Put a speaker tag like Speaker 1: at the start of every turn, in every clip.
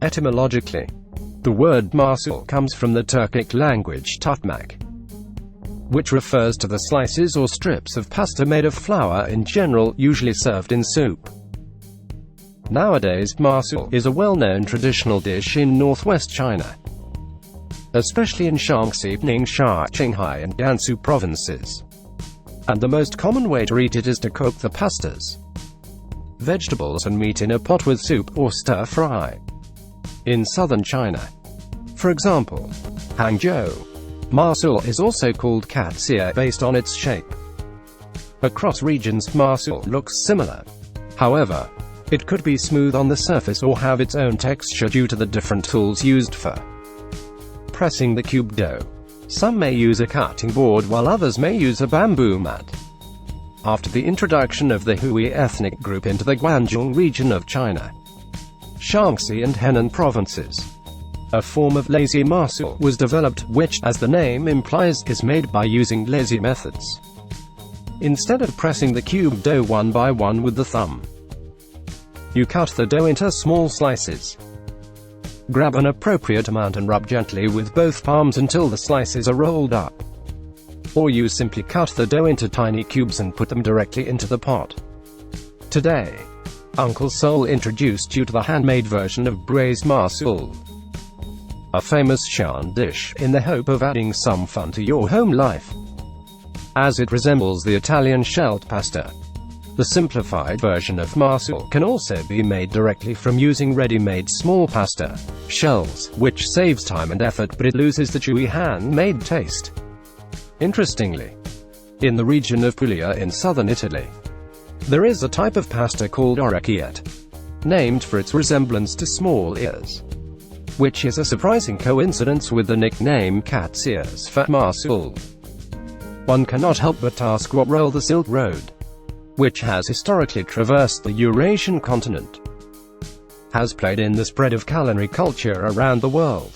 Speaker 1: Etymologically, the word masul comes from the Turkic language tutmaq, which refers to the slices or strips of pasta made of flour in general, usually served in soup. Nowadays, masul is a well-known traditional dish in northwest China, especially in Shaanxi, Ningxia, Qinghai and Gansu provinces. And the most common way to eat it is to cook the pastas, vegetables and meat in a pot with soup or stir-fry. In southern China, for example, Hangzhou, masul is also called katsia based on its shape. Across regions, masul looks similar. However, it could be smooth on the surface or have its own texture due to the different tools used for pressing the cube dough. Some may use a cutting board while others may use a bamboo mat. After the introduction of the Hui ethnic group into the Guangdong region of China, Shaanxi and Henan provinces, a form of lazy masul was developed, which, as the name implies, is made by using lazy methods. Instead of pressing the cube dough one by one with the thumb, you cut the dough into small slices. Grab an appropriate amount and rub gently with both palms until the slices are rolled up. Or you simply cut the dough into tiny cubes and put them directly into the pot. Today, Uncle Seoul introduced you to the handmade version of braised masul, a famous Xi'an dish, in the hope of adding some fun to your home life. As it resembles the Italian shelled pasta, the simplified version of masul can also be made directly from using ready-made small pasta shells, which saves time and effort, but it loses the chewy hand-made taste. Interestingly, in the region of Puglia in southern Italy, there is a type of pasta called Orecchiette, named for its resemblance to small ears, which is a surprising coincidence with the nickname katsias for masul. One cannot help but ask what role the Silk Road, which has historically traversed the Eurasian continent, has played in the spread of culinary culture around the world.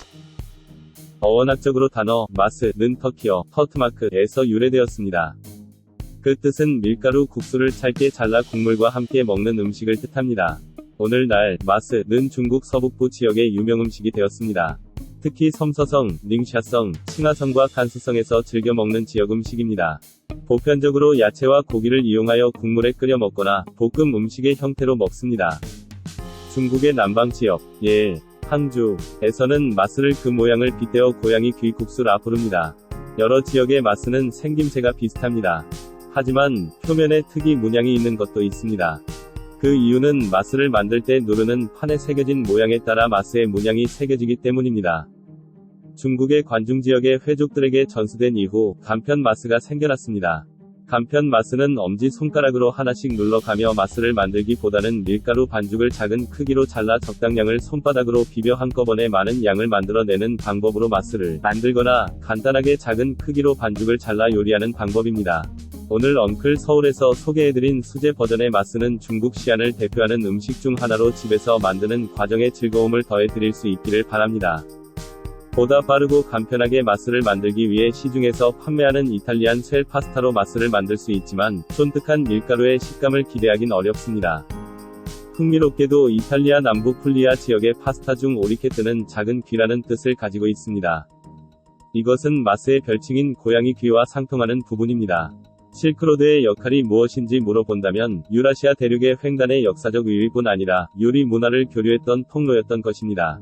Speaker 2: 어원학적으로 단어 마스는 터키어 터트마크에서 유래되었습니다. 그 뜻은 밀가루 국수를 짧게 잘라 국물과 함께 먹는 음식을 뜻합니다. 오늘날 마스는 중국 서북부 지역의 유명 음식이 되었습니다. 특히 섬서성, 닝샤성, 칭하성과 간수성에서 즐겨 먹는 지역 음식입니다. 보편적으로 야채와 고기를 이용하여 국물에 끓여 먹거나 볶음 음식의 형태로 먹습니다. 중국의 남방 지역, 예일, 항주에서는 마스를 그 모양을 빗대어 고양이 귀국수라 부릅니다. 여러 지역의 마스는 생김새가 비슷합니다. 하지만 표면에 특이 문양이 있는 것도 있습니다. 그 이유는 마스를 만들 때 누르는 판에 새겨진 모양에 따라 마스의 문양이 새겨지기 때문입니다. 중국의 관중 지역의 회족들에게 전수된 이후 간편 마스가 생겨났습니다. 간편 마스는 엄지 손가락으로 하나씩 눌러가며 마스를 만들기보다는 밀가루 반죽을 작은 크기로 잘라 적당량을 손바닥으로 비벼 한꺼번에 많은 양을 만들어내는 방법으로 마스를 만들거나 간단하게 작은 크기로 반죽을 잘라 요리하는 방법입니다. 오늘 엉클 서울에서 소개해드린 수제 버전의 마스는 중국 시안을 대표하는 음식 중 하나로 집에서 만드는 과정에 즐거움을 더해드릴 수 있기를 바랍니다. 보다 빠르고 간편하게 마스를 만들기 위해 시중에서 판매하는 이탈리안 쉘 파스타로 마스를 만들 수 있지만 쫀득한 밀가루의 식감을 기대하긴 어렵습니다. 흥미롭게도 이탈리아 남부 풀리아 지역의 파스타 중 오리케뜨는 작은 귀라는 뜻을 가지고 있습니다. 이것은 마스의 별칭인 고양이 귀와 상통하는 부분입니다. 실크로드의 역할이 무엇인지 물어본다면 유라시아 대륙의 횡단의 역사적 유입뿐 아니라 요리 문화를 교류했던 통로였던 것입니다.